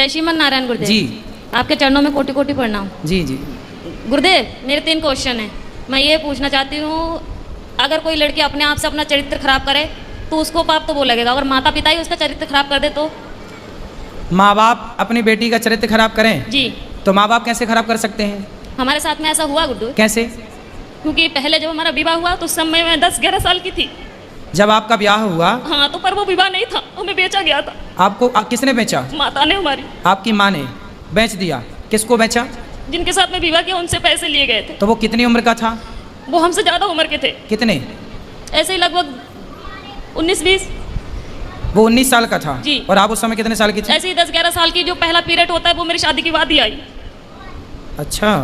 जय श्रीमन नारायण गुरुदेव जी। आपके चरणों में कोटि कोटि प्रणाम। जी जी। गुरुदेव मेरे 3 क्वेश्चन हैं। मैं ये पूछना चाहती हूँ, अगर कोई लड़की अपने आप से अपना चरित्र खराब करे तो उसको पाप तो वो लगेगा, अगर माता पिता ही उसका चरित्र खराब कर दे तो? माँ बाप अपनी बेटी का चरित्र खराब करें जी। तो माँ बाप कैसे खराब कर सकते हैं? हमारे साथ में ऐसा हुआ गुरुदेव। कैसे? क्योंकि पहले जब हमारा विवाह हुआ तो उस समय मैं 10-11 साल की थी। जब आपका ब्याह हुआ? हाँ, तो पर वो विवाह नहीं था, हमें बेचा गया था। आपको किसने बेचा? माता ने हमारी। आपकी माँ ने बेच दिया? किसको बेचा? जिनके साथ में विवाह किया उनसे पैसे लिए गए थे। तो वो कितनी उम्र का था? वो हमसे ज़्यादा उम्र के थे। कितने? ऐसे ही लगभग 19-20। वो 19 साल का था। जी। और आप उस समय कितने साल की थी? ऐसे ही 10-11 साल की जो पहला पीरियड होता है वो मेरी शादी के बाद ही आई। अच्छा,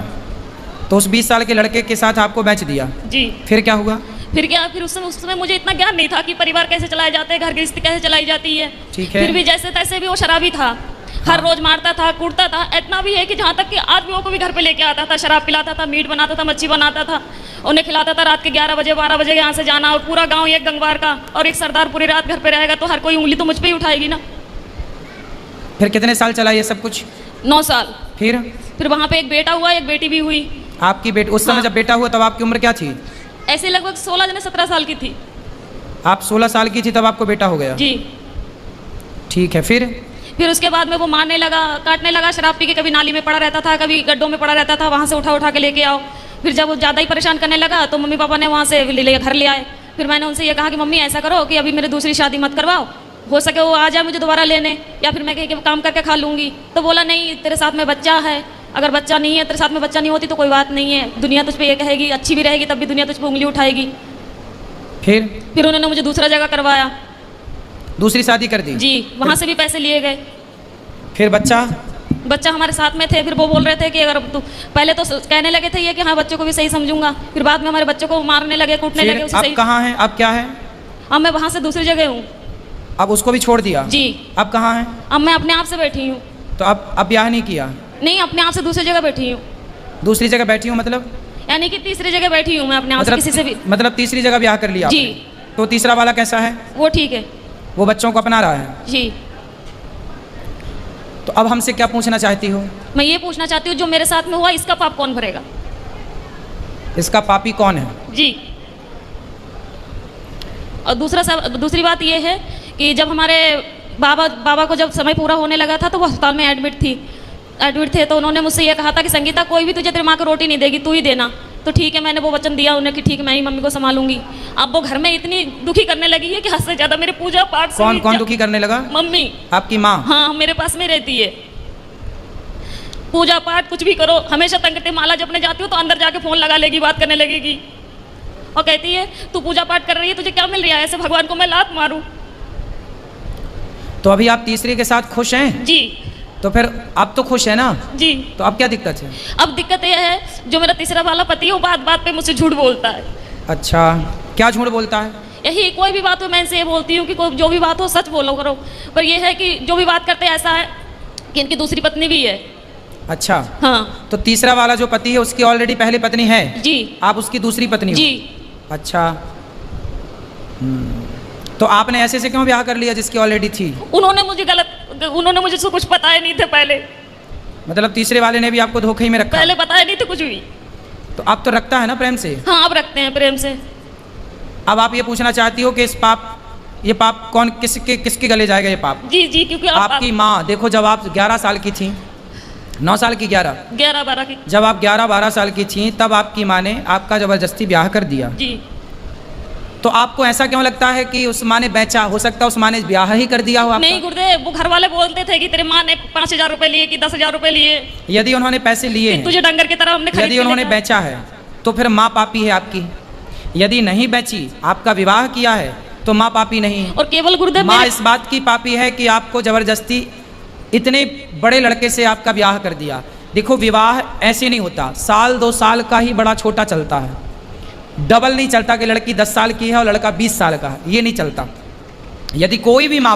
तो उस 20 साल के लड़के के साथ आपको बेच दिया? जी। फिर क्या हुआ? फिर क्या, फिर उस समय मुझे इतना ज्ञान नहीं था कि परिवार कैसे चलाए जाते हैं, घर गृहस्थी कैसे चलाई जाती है। ठीक है। फिर भी जैसे तैसे भी वो शराबी था। हर रोज मारता था, कूटता था। इतना भी है कि जहाँ तक कि आदमियों को भी घर पे लेके आता था, शराब पिलाता था, मीट बनाता था, मच्छी बनाता था, उन्हें खिलाता था। रात के 11 बजे 12 बजे यहाँ से जाना, और पूरा गाँव एक गंगवार का और एक सरदार पूरी रात घर पे रहेगा, तो हर कोई उंगली तो मुझ पर ही उठाएगी ना। फिर कितने साल चला ये सब कुछ? 9 साल। फिर वहाँ पे एक बेटा हुआ, एक बेटी भी हुई। आपकी बेटी उस समय हाँ। जब बेटा हुआ तब आपकी उम्र क्या थी? ऐसे लगभग 16-17 साल की थी। आप 16 साल की थी तब आपको बेटा हो गया? जी। ठीक है। फिर उसके बाद में वो मारने लगा, काटने लगा, शराब पी के कभी नाली में पड़ा रहता था, कभी गड्ढों में पड़ा रहता था, वहाँ से उठा उठा के लेके आओ। फिर जब वो ज़्यादा ही परेशान करने लगा तो मम्मी पापा ने वहाँ से घर ले आए। फिर मैंने उनसे ये कहा कि मम्मी ऐसा करो कि अभी मेरी दूसरी शादी मत करवाओ, हो सके वो आ जाए मुझे दोबारा लेने, या फिर मैं कहीं कि काम करके खा लूँगी। तो बोला नहीं, तेरे साथ में बच्चा है, अगर बच्चा नहीं है, तेरे साथ में बच्चा नहीं होती तो कोई बात नहीं है, दुनिया तुझ पे ये कहेगी, अच्छी भी रहेगी तब भी दुनिया तुझ पे उंगली उठाएगी। फिर उन्होंने मुझे दूसरा जगह करवाया। दूसरी शादी कर दी? जी। वहाँ से भी पैसे लिए गए। फिर बच्चा हमारे साथ में थे। फिर वो बोल रहे थे कि अगर तू, पहले तो कहने लगे थे ये कि हाँ बच्चों को भी सही समझूंगा, फिर बाद में हमारे बच्चों को मारने लगे, कूटने लगे। अब कहाँ हैं? अब क्या है? अब मैं वहाँ से दूसरी जगह हूँ। अब उसको भी छोड़ दिया? जी। अब कहाँ हैं? अब मैं अपने आप से बैठी हूँ। तो अब ब्याह नहीं किया? नहीं, अपने आप से दूसरी जगह बैठी हूँ। दूसरी जगह बैठी हूँ मतलब? यानी कि तीसरी जगह बैठी हूँ मैं अपने आप से, किसी से भी। मतलब तीसरी जगह ब्याह कर लिया? जी। तो तीसरा वाला कैसा है? वो ठीक है, वो बच्चों को अपना रहा है? जी। तो अब हमसे क्या पूछना चाहती हो? मैं ये पूछना चाहती हूँ जो मेरे साथ में हुआ इसका पाप कौन भरेगा? इसका पापी कौन है? जी। और दूसरी बात ये है कि जब हमारे बाबा को जब समय पूरा होने लगा था तो वो अस्पताल में एडमिट थे, तो उन्होंने मुझसे ये कहा था कि संगीता कोई भी तुझे तेरी माँ को रोटी नहीं देगी, तू ही देना। तो ठीक है, मैंने वो वचन दिया उन्हें कि ठीक मैं ही मम्मी को संभालूंगी। अब वो घर में इतनी दुखी करने लगी है कि हद से ज्यादा मेरे पूजा पाठ से। कौन दुखी करने लगा? मम्मी। आपकी माँ? हाँ, मेरे पास में रहती है। पूजा पाठ कुछ भी करो, हमेशा तंग करते। माला जपने जाती हूँ तो अंदर जाके फोन लगा लेगी, बात करने लगेगी और कहती है तू पूजा पाठ कर रही है, तुझे क्या मिल रहा है, ऐसे भगवान को मैं लात मारूं। तो अभी आप तीसरी के साथ खुश हैं? जी। तो फिर आप तो खुश है ना? जी। तो अब क्या दिक्कत है? अब दिक्कत यह है जो मेरा तीसरा वाला पति है वो बात बात पे मुझसे झूठ बोलता है। अच्छा, क्या झूठ बोलता है? यही कोई भी बात हो मैं इनसे ये बोलती हूँ कि जो भी बात हो सच बोलो करो, पर यह है कि जो भी बात करते हैं ऐसा है कि इनकी दूसरी पत्नी भी है। अच्छा। हाँ। तो तीसरा वाला जो पति है उसकी ऑलरेडी पहली पत्नी है? जी। आप उसकी दूसरी पत्नी हो? जी। अच्छा। तो आपने ऐसे से क्यों ब्याह कर लिया जिसकी ऑलरेडी थी? उन्होंने मुझे कुछ पता ही नहीं थे पहले। मतलब तीसरे वाले ने भी आपको धोखे ही में रखा? पहले पता ही नहीं थे कुछ भी। तो अब तो रखता है ना प्रेम से? हाँ, अब रखते हैं प्रेम से। अब आप ये पूछना चाहती हो कि ये पाप कौन किसके गले जाएगा ये पाप? जी जी, क्योंकि आपकी माँ। देखो, जब आप 11 साल की थी, 9 साल की, 11-12 की, जब आप 11-12 साल की थी तब आपकी माँ ने आपका जबरदस्ती ब्याह कर दिया। जी। तो आपको ऐसा क्यों लगता है कि उस माँ ने बेचा? हो सकता है उस माँ ने ब्याह ही कर दिया हो आपका? नहीं गुरुदेव, वो घर वाले बोलते थे कि तेरे माँ ने 5,000 रुपए लिए कि 10,000 रुपए लिए। यदि उन्होंने पैसे लिए हैं, तुझे डंगर की तरह हमने खरीद, यदि उन्होंने बेचा है तो फिर माँ पापी है आपकी। यदि नहीं बेची, आपका विवाह किया है तो माँ पापी नहीं है। और केवल गुरुदेव माँ इस बात की पापी है कि आपको जबरदस्ती इतने बड़े लड़के से आपका ब्याह कर दिया। देखो, विवाह ऐसे नहीं होता, 1-2 साल का ही बड़ा छोटा चलता है, डबल नहीं चलता कि लड़की 10 साल की है और लड़का 20 साल का है, ये नहीं चलता। यदि कोई भी माँ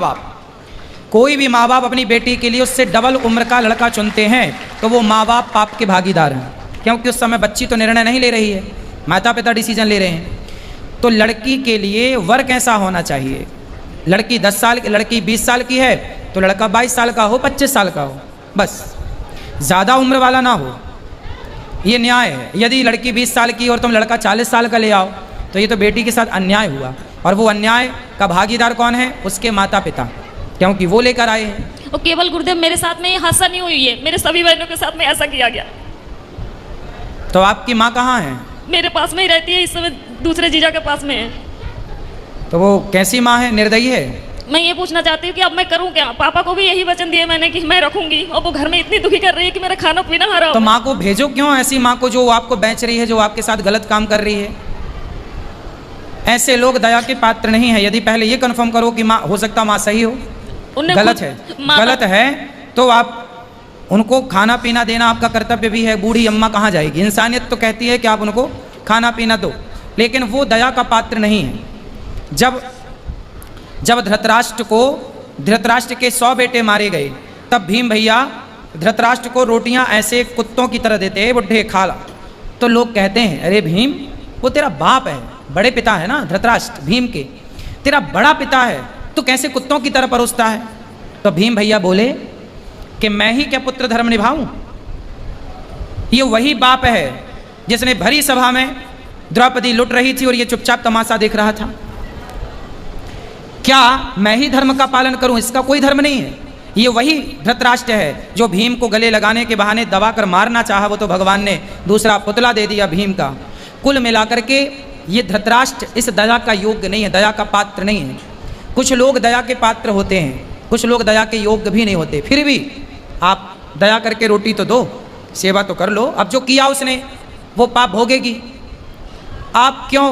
बाप अपनी बेटी के लिए उससे डबल उम्र का लड़का चुनते हैं तो वो माँ बाप पाप के भागीदार हैं, क्योंकि उस समय बच्ची तो निर्णय नहीं ले रही है, माता पिता डिसीजन ले रहे हैं। तो लड़की के लिए वर कैसा होना चाहिए? लड़की 10 साल, लड़की 20 साल की है तो लड़का 22 साल का हो, 25 साल का हो। बस, ज़्यादा उम्र वाला ना हो, ये न्याय है। यदि लड़की 20 साल की और तुम लड़का 40 साल का ले आओ तो ये तो बेटी के साथ अन्याय हुआ, और वो अन्याय का भागीदार कौन है? उसके माता पिता, क्योंकि वो लेकर आए हैं। और केवल गुरुदेव मेरे साथ में ये हादसा नहीं हुई है, मेरे सभी बहनों के साथ में ऐसा किया गया। तो आपकी माँ कहाँ है? मेरे पास में ही रहती है, इस समय दूसरे जीजा के पास में है। तो वो कैसी माँ है? निर्दयी है? मैं ये पूछना चाहती हूँ कि अब मैं करूँ क्या? पापा को भी यही वचन दिया मैंने कि मैं रखूंगी, और वो घर में इतनी दुखी कर रही है कि मेरा खाना पीना हराम। तो माँ को भेजो क्यों, ऐसी माँ को जो आपको बेच रही है, जो आपके साथ गलत काम कर रही है। ऐसे लोग दया के पात्र नहीं है। यदि पहले ये कन्फर्म करो कि माँ, हो सकता माँ सही हो, गलत है, गलत है, तो आप उनको खाना पीना देना आपका कर्तव्य भी है। बूढ़ी अम्मा कहाँ जाएगी? इंसानियत तो कहती है कि आप उनको खाना पीना दो, लेकिन वो दया का पात्र नहीं है। जब धृतराष्ट्र के 100 बेटे मारे गए, तब भीम भैया धृतराष्ट्र को रोटियां ऐसे कुत्तों की तरह देते, बुढ़े खा ला। तो लोग कहते हैं, अरे भीम, वो तेरा बाप है, बड़े पिता है ना धृतराष्ट्र, भीम के तेरा बड़ा पिता है, तो कैसे कुत्तों की तरह परोसता है? तो भीम भैया बोले कि मैं ही क्या पुत्र धर्म निभाऊं? ये वही बाप है जिसने भरी सभा में द्रौपदी लुट रही थी और ये चुपचाप तमाशा देख रहा था। क्या मैं ही धर्म का पालन करूं? इसका कोई धर्म नहीं है। ये वही धृतराष्ट्र है जो भीम को गले लगाने के बहाने दबाकर मारना चाहा, वो तो भगवान ने दूसरा पुतला दे दिया भीम का। कुल मिलाकर के ये धृतराष्ट्र इस दया का योग्य नहीं है, दया का पात्र नहीं है। कुछ लोग दया के पात्र होते हैं, कुछ लोग दया के योग्य भी नहीं होते। फिर भी आप दया करके रोटी तो दो, सेवा तो कर लो। अब जो किया उसने वो पाप भोगेगी। आप क्यों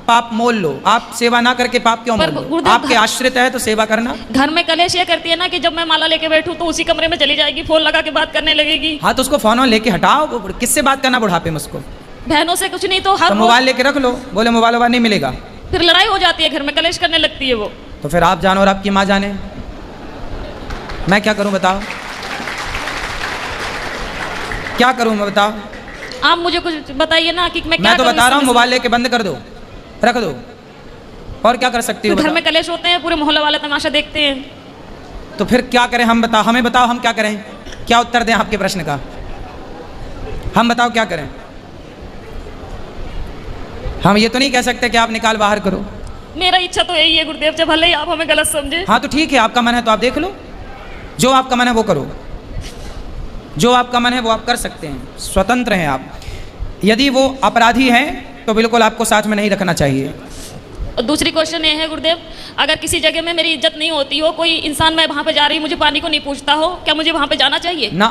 पाप मोल लो? आप सेवा ना करके पाप क्यों मोल लो? आपके आश्रित है तो सेवा करना। घर में कलेश ये करती है ना कि जब मैं माला लेके बैठूं तो उसी कमरे में चली जाएगी, फोन लगा के बात करने लगेगी। हाँ, तो उसको फोन लेके हटाओ। किससे बात करना बुढ़ापे में? उसको बहनों से कुछ नहीं तो हर मोबाइल लेके रख लो। बोले मोबाइल नहीं मिलेगा, फिर लड़ाई हो जाती है, घर में कलेश करने लगती है वो। तो फिर आप जानो और आपकी माँ जाने, मैं क्या करूं बताओ? क्या करूं मैं बताओ? आप मुझे कुछ बताइए ना कि मैं तो बता रहा हूँ, मोबाइल लेके बंद कर दो, रख दो, और क्या कर सकती हो? घर में कलेश होते हैं, पूरे मोहल्ले वाले तमाशा देखते हैं। तो फिर क्या करें? हमें बताओ हम क्या करें? क्या उत्तर दें आपके प्रश्न का? हम बताओ क्या करें? हम ये तो नहीं कह सकते कि आप निकाल बाहर करो। मेरा इच्छा तो यही है गुरुदेव, जब भले ही आप हमें गलत समझे। हाँ तो ठीक है, आपका मन है तो आप देख लो, जो आपका मन है वो करो, जो आपका मन है वो आप कर सकते हैं, स्वतंत्र हैं आप। यदि वो अपराधी हैं तो बिल्कुल आपको साथ में नहीं रखना चाहिए। और दूसरी क्वेश्चन ये है गुरुदेव, अगर किसी जगह में मेरी इज्जत नहीं होती हो, कोई इंसान मैं वहाँ पे जा रही हूँ, मुझे पानी को नहीं पूछता हो, क्या मुझे वहाँ पे जाना चाहिए? ना,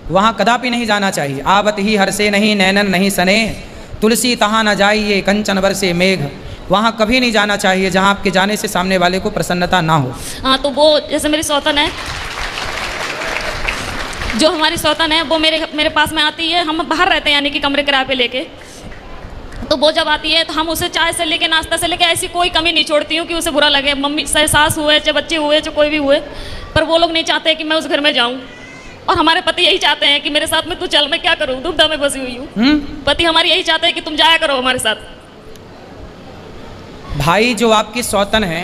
वहाँ कदापि नहीं जाना चाहिए। आवत ही हर्षे नहीं नैनन नहीं सने, तुलसी तहाँ न जाइए कंचन बरसे मेघ। वहाँ कभी नहीं जाना चाहिए जहाँ आपके जाने से सामने वाले को प्रसन्नता ना हो। हाँ, तो वो जैसे मेरी सौतन है, जो हमारी सौतन है वो मेरे पास में आती है। हम बाहर रहते हैं यानी कि कमरे किराए पे लेके, तो वो जब आती है तो हम उसे चाय से लेके नाश्ता से लेके ऐसी कोई कमी नहीं छोड़ती हूँ कि उसे बुरा लगे। मम्मी चाहे सास हुए, चाहे बच्चे हुए, चाहे कोई भी हुए, पर वो लोग नहीं चाहते कि मैं उस घर में जाऊँ। और हमारे पति यही चाहते हैं कि मेरे साथ में तू चल, मैं क्या करूँ, दुविधा में फंसी हुई हूँ। पति हमारे यही चाहते हैं कि तुम जाया करो हमारे साथ। भाई, जो आपकी सौतन है,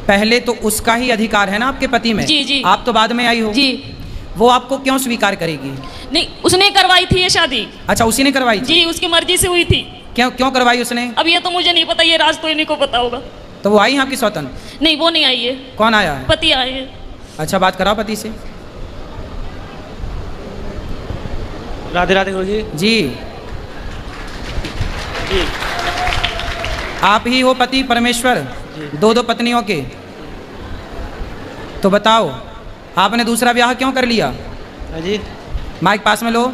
पहले तो उसका ही अधिकार है ना आपके पति में। जी जी। आप तो बाद में आई हो जी। वो आपको क्यों स्वीकार करेगी? नहीं, उसने करवाई थी ये शादी। अच्छा, उसी ने करवाई थी? जी, उसकी मर्जी से हुई थी। क्यों करवाई उसने? अब ये तो मुझे नहीं पता, ये राज तो इन्हीं को पता होगा। तो वो आई है आपकी सौतन? नहीं, वो नहीं आई है। कौन आया है? पति आए हैं। अच्छा, बात कराओ पति से। राधे राधे गुरुजी। जी, जी आप ही हो पति परमेश्वर, दो पत्नियों के? तो बताओ, आपने दूसरा ब्याह क्यों कर लिया? जी, माइक पास में लो।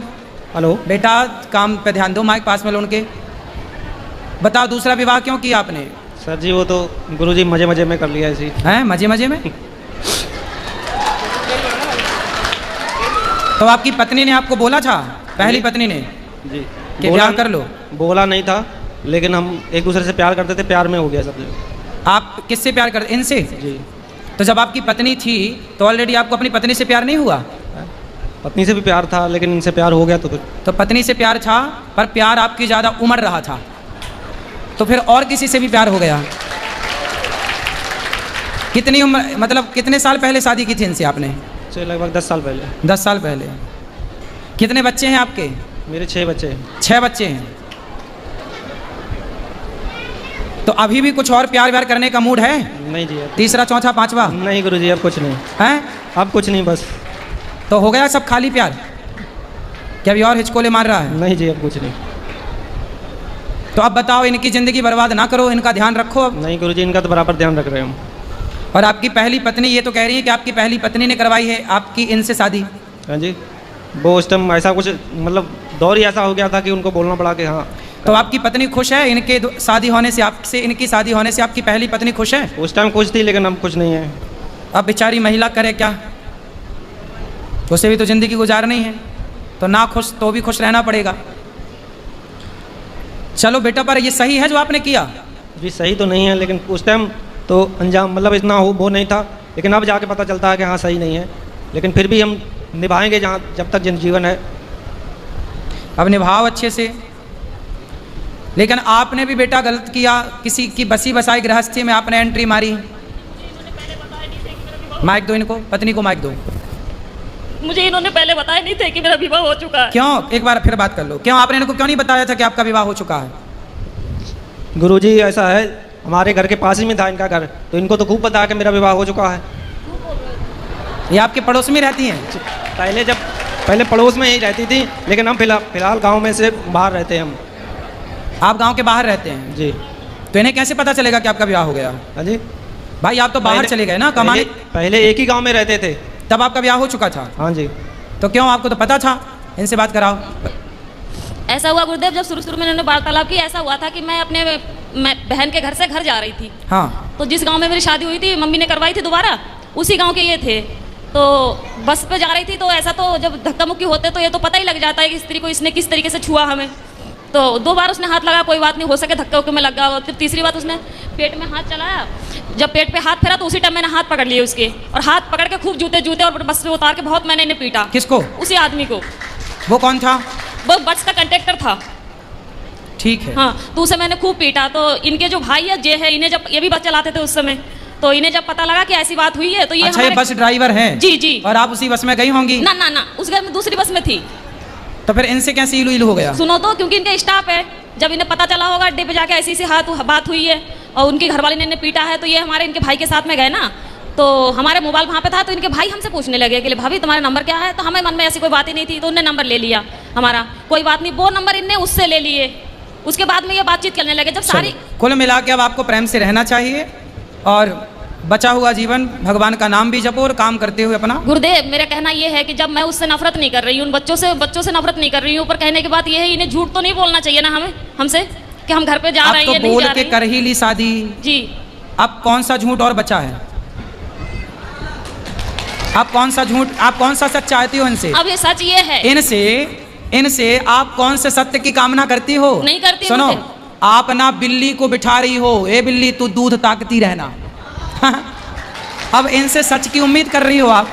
हेलो बेटा, काम पे ध्यान दो, माइक पास में लो उनके। बताओ, दूसरा विवाह क्यों किया आपने? सर जी, वो तो गुरुजी मजे मजे में कर लिया ऐसी। हैं, मजे मजे में? तो आपकी पत्नी ने आपको बोला था, पहली पत्नी ने, जी, कि ब्याह कर लो? बोला नहीं था, लेकिन हम एक दूसरे से प्यार करते थे, प्यार में हो गया सब। आप किससे प्यार करते? इनसे? जी। तो जब आपकी पत्नी थी तो ऑलरेडी आपको अपनी पत्नी से प्यार नहीं हुआ? पत्नी से भी प्यार था, लेकिन इनसे प्यार हो गया। तो पत्नी से प्यार था, पर प्यार आपकी ज़्यादा उमड़ रहा था, तो फिर और किसी से भी प्यार हो गया। कितनी उम्र, मतलब कितने साल पहले शादी की थी इनसे आपने? से लगभग 10 साल पहले। 10 साल पहले। कितने बच्चे हैं आपके? मेरे 6 बच्चे हैं। 6 बच्चे हैं। तो अभी भी कुछ और प्यार व्यार करने का मूड है? नहीं जी अब तीसरा चौथा पांचवा? नहीं गुरुजी, अब कुछ नहीं। हैं? अब कुछ नहीं, बस। तो हो गया सब खाली प्यार? क्या अभी और हिचकोले मार रहा है? नहीं जी अब कुछ नहीं। तो अब बताओ, इनकी ज़िंदगी बर्बाद ना करो, इनका ध्यान रखो अब। नहीं गुरुजी, इनका तो बराबर ध्यान रख रहे हैं हम। और आपकी पहली पत्नी ये तो कह रही है कि आपकी पहली पत्नी ने करवाई है आपकी इनसे शादी? हाँ जी, वो उस टाइम ऐसा कुछ मतलब दौर ही ऐसा हो गया था कि उनको बोलना पड़ा कि हाँ। तो आपकी पत्नी खुश है इनके शादी होने से, आपसे इनकी शादी होने से आपकी पहली पत्नी खुश है? उस टाइम खुश थी, लेकिन अब कुछ नहीं है। अब बेचारी महिला करे क्या, उसे भी तो ज़िंदगी गुजारनी है, तो ना खुश तो भी खुश रहना पड़ेगा। चलो बेटा, पर ये सही है जो आपने किया? जी सही तो नहीं है, लेकिन उस टाइम तो अंजाम मतलब इतना वो नहीं था, लेकिन अब जाके पता चलता है कि हाँ सही नहीं है, लेकिन फिर भी हम निभाएंगे जहाँ जब तक जीवन है। अब निभाओ अच्छे से। लेकिन आपने भी बेटा गलत किया, किसी की बसी बसाई गृहस्थी में आपने एंट्री मारी। माइक दो इनको, पत्नी को माइक दो। मुझे इन्होंने पहले बताया नहीं थे कि मेरा विवाह हो चुका है। क्यों? एक बार फिर बात कर लो, क्यों आपने इनको क्यों नहीं बताया था कि आपका विवाह हो चुका है? गुरुजी ऐसा है, हमारे घर के पास ही में था इनका घर, तो इनको तो खूब पता है कि मेरा विवाह हो चुका है। ये आपके पड़ोस में रहती हैं? पहले पड़ोस में ही रहती थी, लेकिन हम फिलहाल गांव में से बाहर रहते हैं हम। आप गांव के बाहर रहते हैं? जी। तो इन्हें कैसे पता चलेगा कि आपका विवाह हो गया? हाँ जी भाई आप तो बाहर चले गए ना कमाने। पहले एक ही गांव में रहते थे, तब आपका ब्याह हो चुका था? हाँ जी। तो क्यों, आपको तो पता था? इनसे बात कराओ। ऐसा हुआ गुरुदेव, जब शुरू में इन्होंने वार्तालाप की, ऐसा हुआ था कि मैं अपने बहन के घर से घर जा रही थी। हाँ। तो जिस गांव में मेरी शादी हुई थी, मम्मी ने करवाई थी दोबारा, उसी गांव के ये थे। तो बस पे जा रही थी, तो ऐसा तो जब धक्का मुक्की होते तो ये तो पता ही लग जाता है कि स्त्री को इसने किस तरीके से छुआ हमें। तो 2 बार उसने हाथ लगाया, कोई बात नहीं, हो सके धक्का उक्के में लग गया। फिर तीसरी बार उसने पेट में हाथ चलाया, जब पेट पे हाथ फेरा तो उसी टाइम मैंने हाथ पकड़ लिए उसके, और हाथ पकड़ के खूब जूते और बस से उतार के बहुत मैंने इन्हें पीटा। किसको? उसी आदमी को। वो कौन था? वो बस का कंडक्टर था। ठीक है। हाँ, तो उसे मैंने खूब पीटा। तो इनके जो भाई है जे है, इन्हें जब ये भी बस चलाते थे उस समय, तो इन्हें जब पता लगा कि ऐसी बात हुई है तो ये अच्छा, ये बस ड्राइवर हैं? जी जी। और आप उसी बस में गई होंगी? ना ना ना, उस घर में दूसरी बस में थी। तो फिर इनसे कैसे इलू इलू हो गया? सुनो तो, क्योंकि इनका स्टाफ है, जब इन्हें पता चला होगा अड्डे पे जाके ऐसी बात हुई है और उनकी घरवाली ने इन्हें पीटा है, तो ये हमारे इनके भाई के साथ में गए ना, तो हमारे मोबाइल वहाँ पे था, तो इनके भाई हमसे पूछने लगे कि भाभी तुम्हारा नंबर क्या है? तो हमें मन में ऐसी कोई बात ही नहीं थी, तो उनने नंबर ले लिया हमारा। कोई बात नहीं, वो नंबर इनने उससे ले लिए। उसके बाद में ये बातचीत करने लगे। जब सारी कुल मिला के अब आपको प्रेम से रहना चाहिए और बचा हुआ जीवन भगवान का नाम भी जपो और काम करते हुए अपना। गुरुदेव, मेरा कहना ये है कि जब मैं उससे नफरत नहीं कर रही हूँ, उन बच्चों से नफरत नहीं कर रही हूँ, पर कहने की बात ये है, इन्हें झूठ तो नहीं बोलना चाहिए ना हमसे कि हम घर पे जा रहे हैं, तो बोल के कर ही ली शादी जी। अब कौन सा झूठ और बचा है? आप कौन सा झूठ, आप कौन सा सच चाहती हो इनसे? अब ये सच ये है, इनसे आप कौन से सत्य की कामना करती हो? नहीं करती। सुनो, आप ना बिल्ली को बिठा रही हो, ए बिल्ली तू दूध ताकती रहना। अब इनसे सच की उम्मीद कर रही हो आप?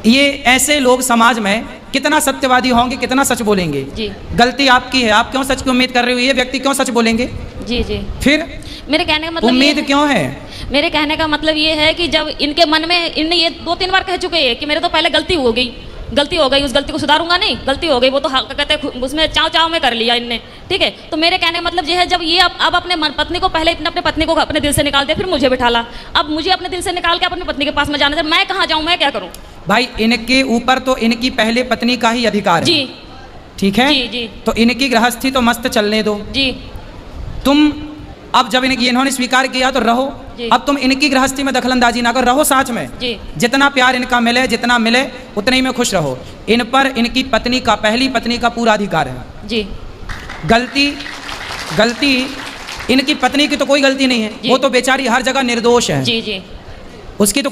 ये ऐसे लोग समाज में कितना सत्यवादी होंगे, कितना सच बोलेंगे? जी। गलती आपकी है, आप क्यों सच की उम्मीद कर रही हो? ये व्यक्ति क्यों सच बोलेंगे? जी जी। फिर मेरे कहने का मतलब उम्मीद क्यों है? मेरे कहने का मतलब ये है कि जब इनके मन में, इनने ये 2-3 बार कह चुके हैं कि मेरे तो पहले गलती हो गई, उस गलती को सुधारूंगा नहीं, गलती हो गई, वो तो कहते उसमें चाव में कर लिया इनने, ठीक है। तो मेरे कहने का मतलब ये है, जब ये अब अपने पत्नी को, पहले अपने पत्नी को अपने दिल से निकाल दिया, फिर मुझे बिठाला, अब मुझे अपने दिल से निकाल के अपनी पत्नी के पास में जाने दे, मैं कहाँ जाऊँ, मैं क्या करूँ? भाई इनके ऊपर तो इनकी पहले पत्नी का ही अधिकार है। जी ठीक है जी जी। तो इनकी गृहस्थी तो मस्त चलने दो जी। तुम अब जब इन्होंने स्वीकार किया तो रहो, अब तुम इनकी गृहस्थी में दखलंदाजी ना करो, रहो साथ में जी। जितना जितना प्यार इनका मिले, जितना मिले उतने ही में खुश रहो। इन पर इनकी पत्नी का, पहली पत्नी का पूरा अधिकार है जी। गलती इनकी पत्नी की तो कोई गलती नहीं है, वो तो बेचारी हर जगह निर्दोष है। जी जी। उसकी तो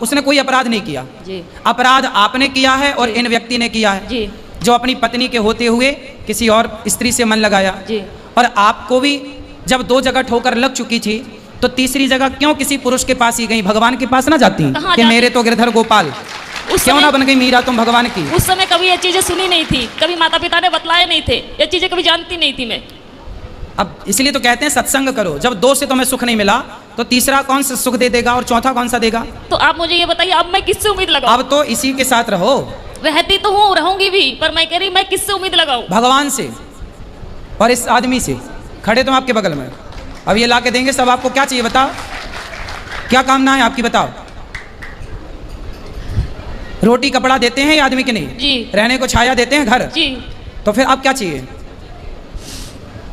उसने कोई अपराध नहीं किया। जी। अपराध आपने किया है और इन व्यक्ति ने किया है, जी। जो अपनी पत्नी के होते हुए किसी और स्त्री से मन लगाया। जी। और आपको भी जब 2 जगह ठोकर लग चुकी थी तो तीसरी जगह क्यों किसी पुरुष के पास ही गई? भगवान के पास ना जाती कि मेरे तो गिरधर गोपाल, क्यों ना बन गई मीरा तुम भगवान की? उस समय कभी ये चीजें सुनी नहीं थी, कभी माता पिता ने बतलाए नहीं थे, ये चीजें कभी जानती नहीं थी मैं। अब इसलिए तो कहते हैं सत्संग करो। जब 2 से तुम्हें सुख नहीं मिला तो तीसरा कौन सा सुख दे देगा और चौथा कौन सा देगा? तो आप मुझे ये बताइए, अब मैं किससे उम्मीद लगाऊं? अब तो इसी के साथ रहो, रहती तो हूँ, रहूंगी भी, पर मैं कह रही मैं किससे उम्मीद लगाऊं? भगवान से और इस आदमी से। खड़े तुम आपके बगल में, अब ये ला के देंगे सब। आपको क्या चाहिए बताओ, क्या कामना है आपकी बताओ? रोटी कपड़ा देते हैं ये आदमी के नहीं? जी। रहने को छाया देते हैं घर? जी। तो फिर अब क्या चाहिए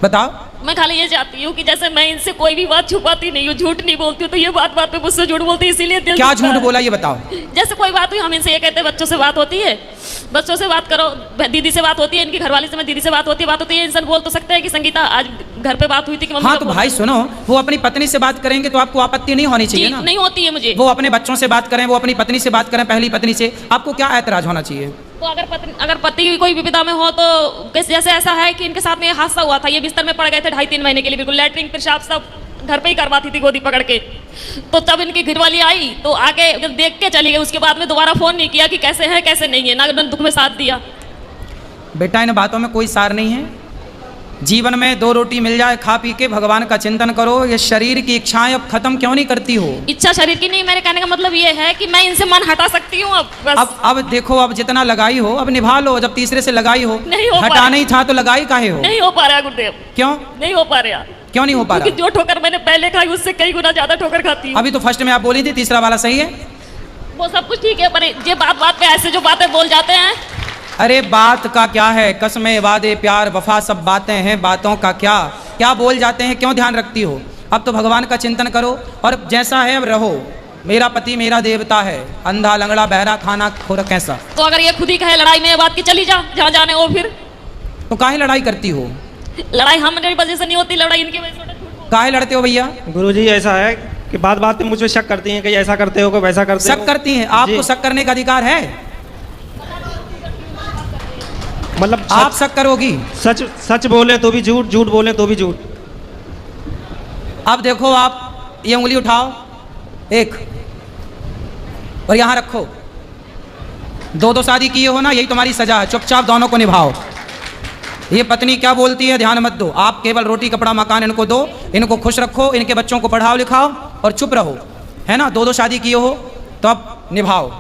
बताओ? मैं खाली ये चाहती हूँ कि जैसे मैं इनसे कोई भी बात छुपाती नहीं हूँ, झूठ नहीं बोलती हूँ, तो ये बात बात पे मुझसे झूठ बोलती है, इसीलिए दिल क्या दुखता झूठ है। बोला ये बताओ? जैसे कोई बात हुई, हम इनसे ये कहते हैं बच्चों से बात होती है, बच्चों से बात करो, दीदी से बात होती है, इनकी घरवाली से मैं दीदी से बात होती है, इंसान बोल तो सकते हैं कि संगीता आज घर पे बात हुई थी कि मम्मी हाँ को तो फोन भाई कर। सुनो, वो अपनी पत्नी से बात करेंगे तो आपको आपत्ति नहीं होनी चाहिए जी, ना? नहीं होती है मुझे। वो अपने बच्चों से बात करें, वो अपनी पत्नी से बात करें, पहली पत्नी से, आपको क्या ऐतराज होना चाहिए? तो अगर पति की कोई विपदा में हो तो जैसे ऐसा है कि इनके साथ में हादसा हुआ था, ये बिस्तर में पड़ गए थे 2.5-3 महीने के लिए, बिल्कुल लैटरिन पेशाब सब घर पे ही करवाती थी गोदी पकड़ के। तो तब इनकी घरवाली आई तो आके जब देख के चली गई, उसके बाद में दोबारा फोन नहीं किया कि कैसे है कैसे नहीं है, ना उन्होंने दुख में साथ दिया। बेटा इन बातों में कोई सार नहीं है। जीवन में 2 रोटी मिल जाए, खा पी के भगवान का चिंतन करो। ये शरीर की इच्छाएं अब खत्म क्यों नहीं करती हो? इच्छा शरीर की नहीं, मेरे कहने का मतलब ये है कि मैं इनसे मन हटा सकती हूँ अब बस। अब देखो, अब जितना लगाई हो अब निभा लो। जब तीसरे से लगाई हो, नहीं हो पा हटा रहा। नहीं था तो लगाई काहे हो? नहीं हो पा रहा गुरुदेव, क्यों नहीं हो पा रहा। क्यों नहीं हो पा क्योंकि रहा? जो ठोकर मैंने पहले खाई उससे कई गुना ज्यादा ठोकर खाती हूँ। अभी तो फर्स्ट में आप बोली थी तीसरा वाला सही है। वो सब कुछ ठीक है, पर ये बात बात पे ऐसे जो बातें बोल जाते हैं। अरे बात का क्या है, कसमें वादे प्यार वफा सब बातें हैं, बातों का क्या क्या बोल जाते हैं, क्यों ध्यान रखती हो? अब तो भगवान का चिंतन करो और जैसा है अब रहो। मेरा पति मेरा देवता है, अंधा लंगड़ा बहरा खाना खोर कैसा। तो अगर ये खुद ही कहे लड़ाई में ये बात की चली जा जहाँ जाने हो, फिर तो काहे लड़ाई करती हो? लड़ाई हमारी वजह से नहीं होती, लड़ाई इनकी वजह से। काहे लड़ते हो भैया? गुरुजी ऐसा है कि बात बात पे मुझ पे शक करती हैं कि ऐसा करते हो कि वैसा करते हो। शक करती हैं? आपको जी। शक करने का अधिकार है, मतलब आप शक करोगी। सच सच बोले तो भी झूठ, झूठ बोले तो भी झूठ। अब देखो, आप ये उंगली उठाओ एक और यहाँ रखो। 2 शादी किए हो ना, यही तुम्हारी सजा है। चुपचाप दोनों को निभाओ। ये पत्नी क्या बोलती है ध्यान मत दो। आप केवल रोटी कपड़ा मकान इनको दो, इनको खुश रखो, इनके बच्चों को पढ़ाओ लिखाओ और चुप रहो, है ना? 2 शादी किए हो तो अब निभाओ,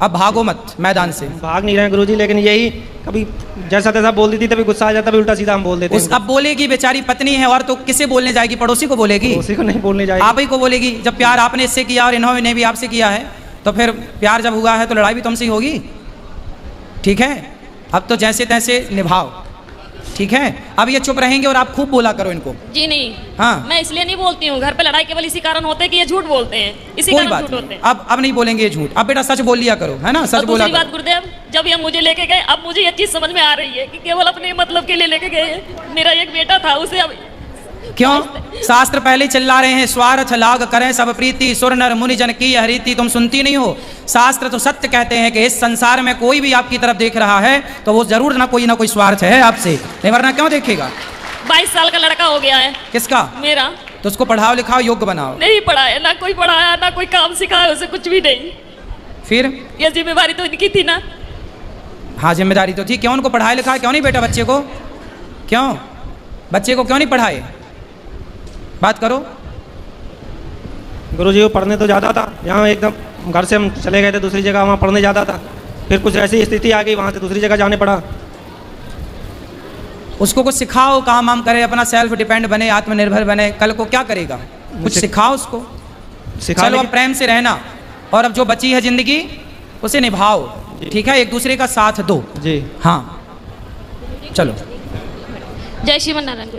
अब भागो मत मैदान से। भाग नहीं रहे हैं गुरुजी, लेकिन यही कभी जैसा तैसा बोल देती तभी गुस्सा आ जाता, तभी उल्टा सीधा हम बोल देते हैं। अब बोलेगी, बेचारी पत्नी है, और तो किसे बोलने जाएगी? पड़ोसी को बोलेगी? उसी को नहीं बोलने जाएगी। आप ही को बोलेगी। जब प्यार आपने इससे किया और इन्होंने भी आपसे किया है, तो फिर प्यार जब हुआ है तो लड़ाई भी तुमसे ही होगी। ठीक है, अब तो जैसे तैसे निभाओ, ठीक है? अब ये चुप रहेंगे और आप खूब बोला करो इनको। जी नहीं, हाँ। मैं इसलिए नहीं बोलती हूँ। घर पे लड़ाई केवल इसी कारण होते हैं कि ये झूठ बोलते हैं, इसी कोई कारण बात झूठ होते नहीं, हैं। अब नहीं बोलेंगे ये झूठ। अब बेटा सच बोल लिया करो, है ना? और सच बोला दूसरी बात करो। गुरुदेव, जब ये मुझे लेके गए, अब मुझे ये चीज समझ में आ रही है कि केवल अपने मतलब के लिए लेके गए हैं। मेरा एक बेटा था, उसे अब क्यों? शास्त्र पहले चिल्ला रहे हैं, स्वार्थ लाग करें सब प्रीति, सुर नर मुनि जन की यह रीति। तुम सुनती नहीं हो? शास्त्र तो सत्य कहते हैं कि इस संसार में कोई भी आपकी तरफ देख रहा है तो वो जरूर ना कोई स्वार्थ है आपसे, नहीं वरना क्यों देखेगा? 22 साल का लड़का हो गया है किसका? मेरा। तो उसको पढ़ाओ लिखाओ, योग्य बनाओ। नहीं पढ़ाया, ना कोई पढ़ाया, ना कोई काम सिखाया, उसे कुछ भी नहीं। फिर ये जिम्मेवारी तो इनकी थी ना। हाँ जिम्मेदारी तो थी। क्यों उनको पढ़ाया लिखाया क्यों नहीं बेटा? बच्चे को क्यों, बच्चे को क्यों नहीं पढ़ाए? बात करो। गुरुजी वो पढ़ने तो जाता था, यहाँ एकदम घर से हम चले गए थे दूसरी जगह, वहाँ पढ़ने जाता था, फिर कुछ ऐसी स्थिति आ गई, वहाँ से दूसरी जगह जाने पड़ा। उसको कुछ सिखाओ, काम वाम करे, अपना सेल्फ डिपेंड बने, आत्मनिर्भर बने। कल को क्या करेगा? कुछ सिखाओ उसको। चलो अब प्रेम से रहना, और अब जो बची है जिंदगी उसे निभाओ, ठीक है? एक दूसरे का साथ दो। जी हाँ चलो। जय श्रीमन नारायण।